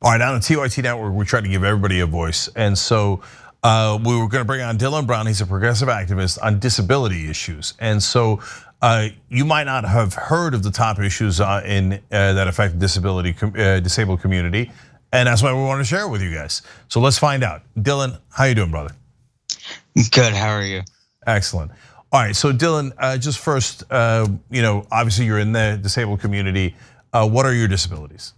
All right, on the TYT Network, we try to give everybody a voice. And so we were gonna bring on Dylan Brown. He's a progressive activist on disability issues. And so you might not have heard of the top issues that affect the disabled community. And that's why we want to share it with you guys. So let's find out. Dylan, how you doing, brother? Good, how are you? Excellent. All right, so Dylan, just first, obviously you're in the disabled community. What are your disabilities?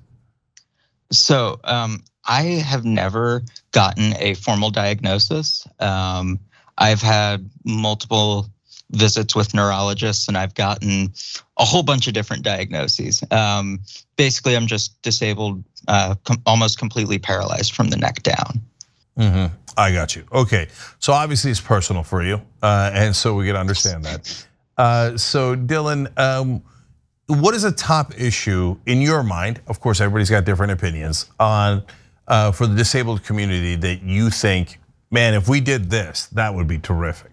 So I have never gotten a formal diagnosis. I've had multiple visits with neurologists and I've gotten a whole bunch of different diagnoses. Basically, I'm just disabled, almost completely paralyzed from the neck down. I got you. Okay, so obviously it's personal for you, and so we can understand that. So Dylan, what is a top issue in your mind? Of course, everybody's got different opinions on for the disabled community that you think, man, if we did this, that would be terrific.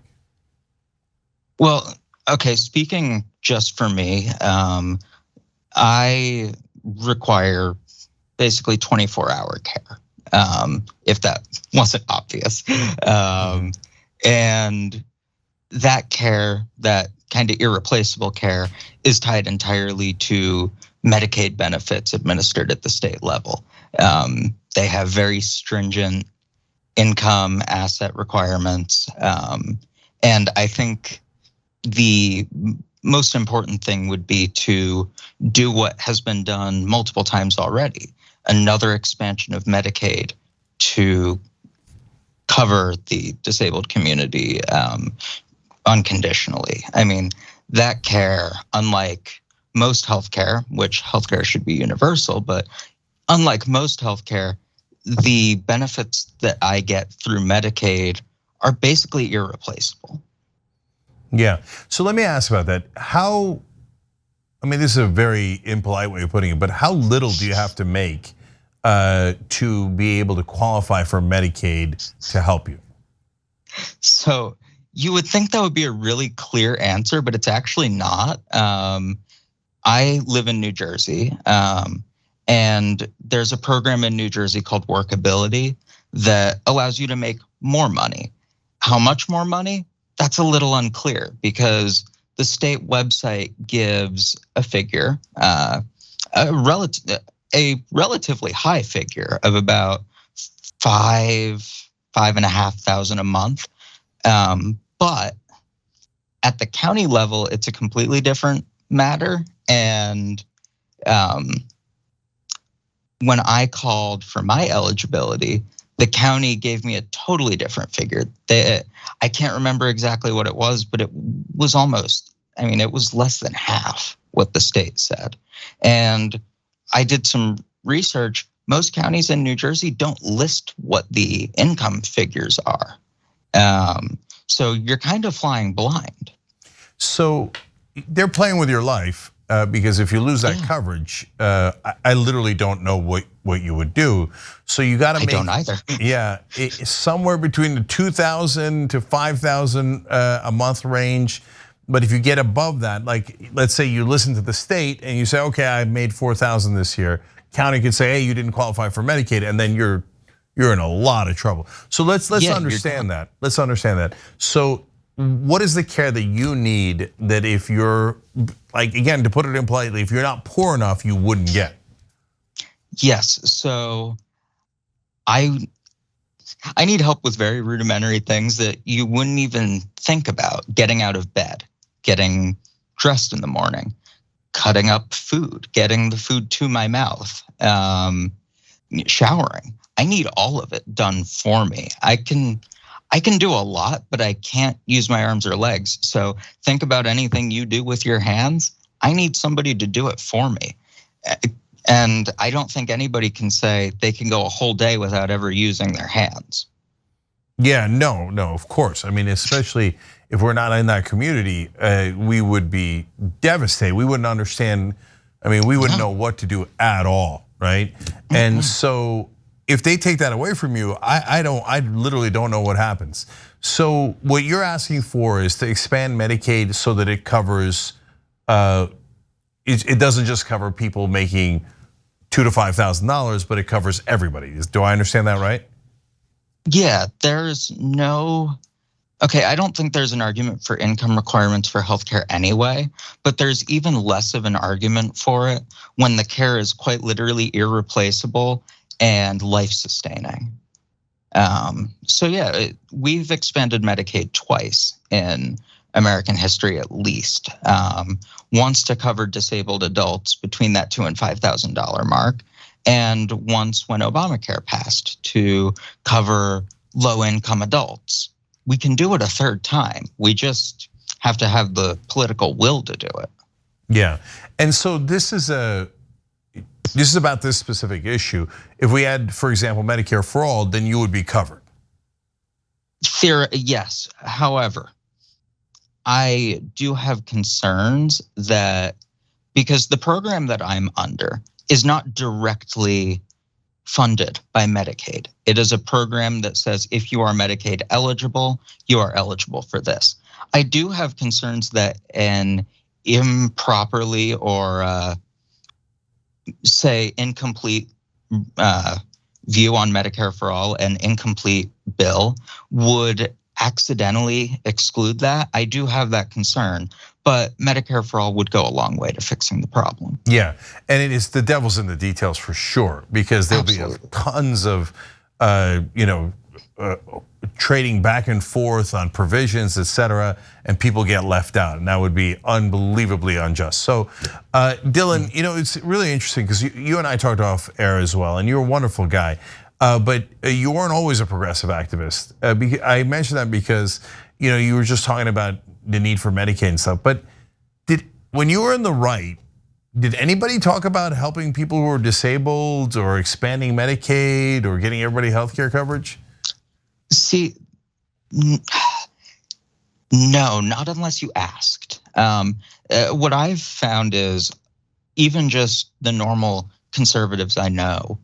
Well, okay, speaking just for me, I require basically 24-hour care, if that wasn't obvious. And that care, that kind of irreplaceable care, is tied entirely to Medicaid benefits administered at the state level. They have very stringent income asset requirements. And I think the most important thing would be to do what has been done multiple times already, another expansion of Medicaid to cover the disabled community unconditionally. I mean, that care, unlike most healthcare, which healthcare should be universal, but unlike most healthcare, the benefits that I get through Medicaid are basically irreplaceable. Yeah, so let me ask about that. This is a very impolite way of putting it, but how little do you have to make to be able to qualify for Medicaid to help you? So you would think that would be a really clear answer, but it's actually not. I live in New Jersey, and there's a program in New Jersey called Workability that allows you to make more money. How much more money? That's a little unclear because the state website gives a figure, a relatively high figure of about $5,500 a month. But at the county level, it's a completely different matter. And when I called for my eligibility, the county gave me a totally different figure. I can't remember exactly what it was, but it was it was less than half what the state said. And I did some research. Most counties in New Jersey don't list what the income figures are. So you're kind of flying blind. So they're playing with your life because if you lose that coverage, I literally don't know what you would do. So you got to make. I don't either. Yeah, somewhere between the 2,000 to 5,000 a month range. But if you get above that, like let's say you listen to the state and you say, okay, I made 4,000 this year. County could say, hey, you didn't qualify for Medicaid, and then you're in a lot of trouble. So let's understand that. Let's understand that. So what is the care that you need that if you're, like, again, to put it in politely, if you're not poor enough, you wouldn't get? Yes, so I need help with very rudimentary things that you wouldn't even think about. Getting out of bed, getting dressed in the morning, cutting up food, getting the food to my mouth, showering. I need all of it done for me. I can do a lot, but I can't use my arms or legs. So think about anything you do with your hands. I need somebody to do it for me. And I don't think anybody can say they can go a whole day without ever using their hands. Yeah, no, of course. I mean, especially if we're not in that community, we would be devastated. We wouldn't understand. I mean, we wouldn't know what to do at all, right? And so if they take that away from you, I literally don't know what happens. So what you're asking for is to expand Medicaid so that it covers, it doesn't just cover people making $2,000 to $5,000, but it covers everybody. Do I understand that right? Yeah, there's no. Okay, I don't think there's an argument for income requirements for healthcare anyway, but there's even less of an argument for it when the care is quite literally irreplaceable and life-sustaining. So yeah, we've expanded Medicaid twice in American history at least. Once to cover disabled adults between that $2,000 and $5,000 mark, and once when Obamacare passed to cover low-income adults. We can do it a third time. We just have to have the political will to do it. Yeah, and so this is about this specific issue. If we had, for example, Medicare for all, then you would be covered. Yes. However, I do have concerns that because the program that I'm under is not directly funded by Medicaid. It is a program that says if you are Medicaid eligible, you are eligible for this. I do have concerns that an improperly or say incomplete view on Medicare for all, an incomplete bill would accidentally exclude that. I do have that concern, but Medicare for all would go a long way to fixing the problem. Yeah, and it is the devil's in the details for sure, because there'll be tons of trading back and forth on provisions, et cetera, and people get left out, and that would be unbelievably unjust. So, Dylan, it's really interesting because you and I talked off air as well, and you're a wonderful guy, but you weren't always a progressive activist. I mentioned that because you were just talking about the need for Medicaid and stuff, but when you were in the right, did anybody talk about helping people who are disabled or expanding Medicaid or getting everybody healthcare coverage? See, no, not unless you asked. What I've found is even just the normal conservatives I know,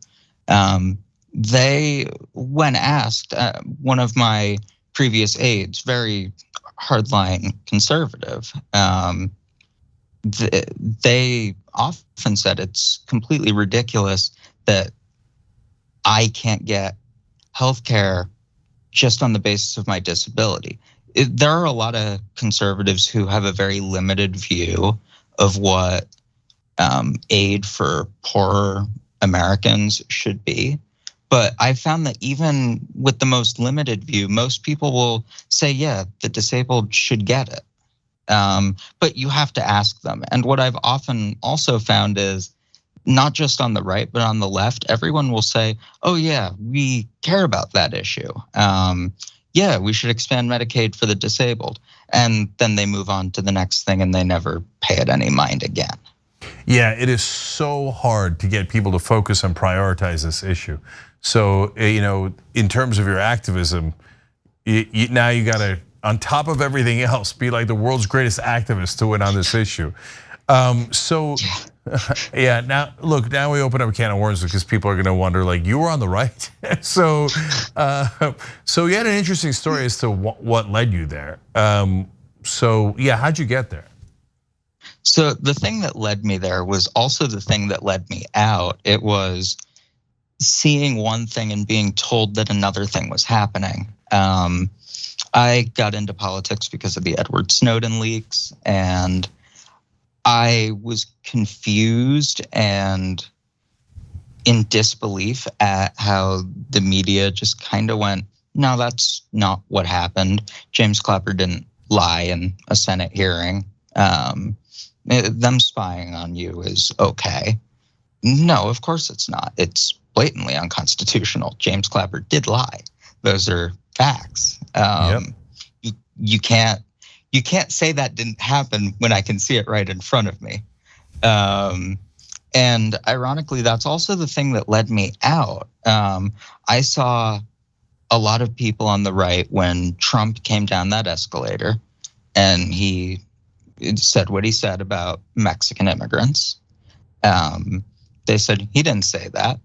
they, when asked, one of my previous aides, very hardline conservative, they often said it's completely ridiculous that I can't get healthcare just on the basis of my disability. There are a lot of conservatives who have a very limited view of what aid for poorer Americans should be. But I found that even with the most limited view, most people will say, yeah, the disabled should get it. But you have to ask them. And what I've often also found is not just on the right, but on the left, everyone will say, oh yeah, we care about that issue. Yeah, we should expand Medicaid for the disabled. And then they move on to the next thing and they never pay it any mind again. Yeah, it is so hard to get people to focus and prioritize this issue. So, in terms of your activism, now you gotta, on top of everything else, be like the world's greatest activist to win on this issue. Yeah, now look, now we open up a can of worms because people are gonna wonder, like, you were on the right. So you had an interesting story as to what led you there. So yeah, how'd you get there? So the thing that led me there was also the thing that led me out. It was seeing one thing and being told that another thing was happening. I got into politics because of the Edward Snowden leaks, and I was confused and in disbelief at how the media just kind of went, no, that's not what happened. James Clapper didn't lie in a Senate hearing. Them spying on you is okay. No, of course it's not. It's blatantly unconstitutional. James Clapper did lie. Those are facts. You can't say that didn't happen when I can see it right in front of me. And ironically, that's also the thing that led me out. I saw a lot of people on the right when Trump came down that escalator and he said what he said about Mexican immigrants. They said he didn't say that.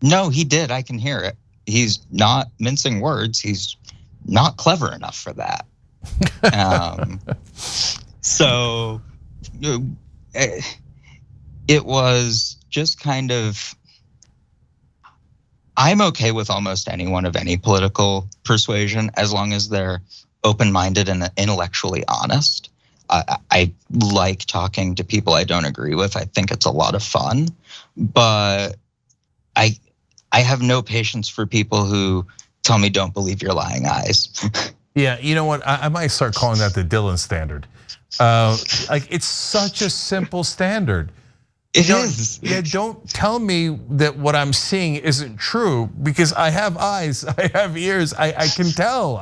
No, he did. I can hear it. He's not mincing words. He's not clever enough for that. So it was just kind of, I'm okay with almost anyone of any political persuasion as long as they're open-minded and intellectually honest. I like talking to people I don't agree with. I think it's a lot of fun, but I have no patience for people who tell me don't believe your lying eyes. Yeah, you know what? I might start calling that the Dylan standard. Like it's such a simple standard. It is. Yeah, don't tell me that what I'm seeing isn't true because I have eyes, I have ears, I can tell,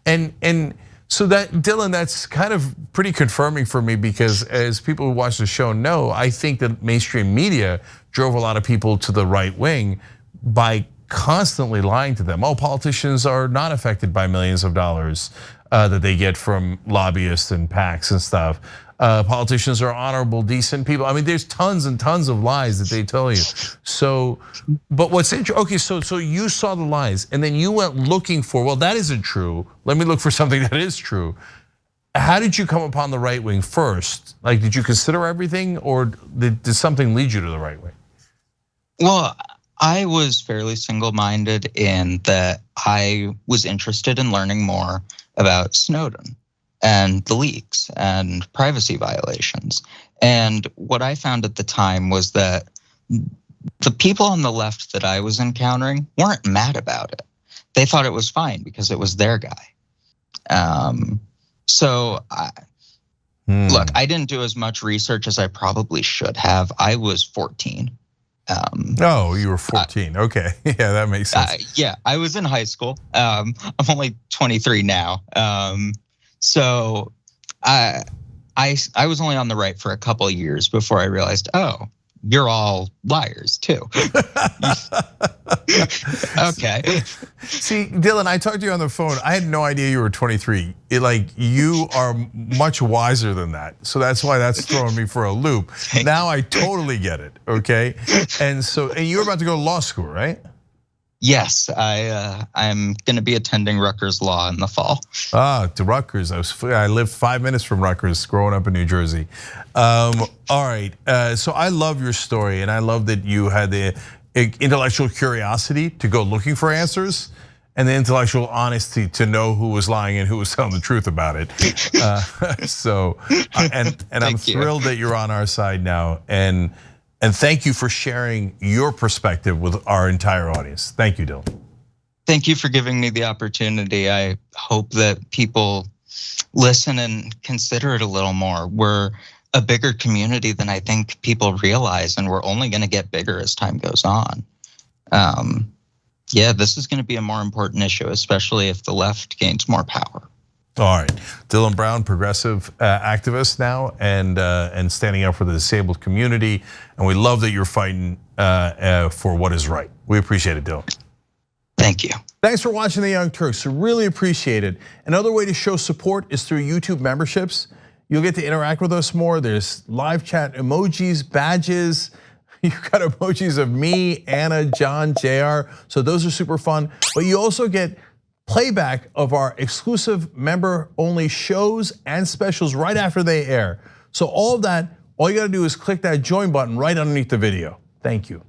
And so that, Dylan, that's kind of pretty confirming for me because as people who watch the show know, I think that mainstream media drove a lot of people to the right wing by constantly lying to them. Oh, politicians are not affected by millions of dollars that they get from lobbyists and PACs and stuff. Politicians are honorable, decent people. I mean, there's tons and tons of lies that they tell you. So, but what's interesting, okay, so you saw the lies and then you went looking for, well, that isn't true. Let me look for something that is true. How did you come upon the right wing first? Like, did you consider everything or did something lead you to the right wing? Well, I was fairly single-minded in that I was interested in learning more about Snowden and the leaks and privacy violations. And what I found at the time was that the people on the left that I was encountering weren't mad about it. They thought it was fine because it was their guy. Look, I didn't do as much research as I probably should have. I was 14. Oh, you were 14. Okay, yeah, that makes sense. Yeah, I was in high school. I'm only 23 now. So I was only on the right for a couple of years before I realized, oh, you're all liars too. Okay. See, Dylan, I talked to you on the phone. I had no idea you were 23. You are much wiser than that. So that's why that's throwing me for a loop. Now I totally get it, okay? And you're about to go to law school, right? Yes, I'm going to be attending Rutgers Law in the fall. To Rutgers. I lived 5 minutes from Rutgers growing up in New Jersey. All right, so I love your story and I love that you had the intellectual curiosity to go looking for answers and the intellectual honesty to know who was lying and who was telling the truth about it. And I'm thrilled that you're on our side now. And thank you for sharing your perspective with our entire audience. Thank you, Dylan. Thank you for giving me the opportunity. I hope that people listen and consider it a little more. We're a bigger community than I think people realize, and we're only gonna get bigger as time goes on. Yeah, this is gonna be a more important issue, especially if the left gains more power. All right, Dylan Brown, progressive activist now, and standing up for the disabled community. And we love that you're fighting for what is right. We appreciate it, Dylan. Thank you. Thanks for watching The Young Turks. We really appreciate it. Another way to show support is through YouTube memberships. You'll get to interact with us more. There's live chat emojis, badges. You've got emojis of me, Anna, John, JR. So those are super fun. But you also get playback of our exclusive member-only shows and specials right after they air. So all of that, all you gotta do is click that join button right underneath the video. Thank you.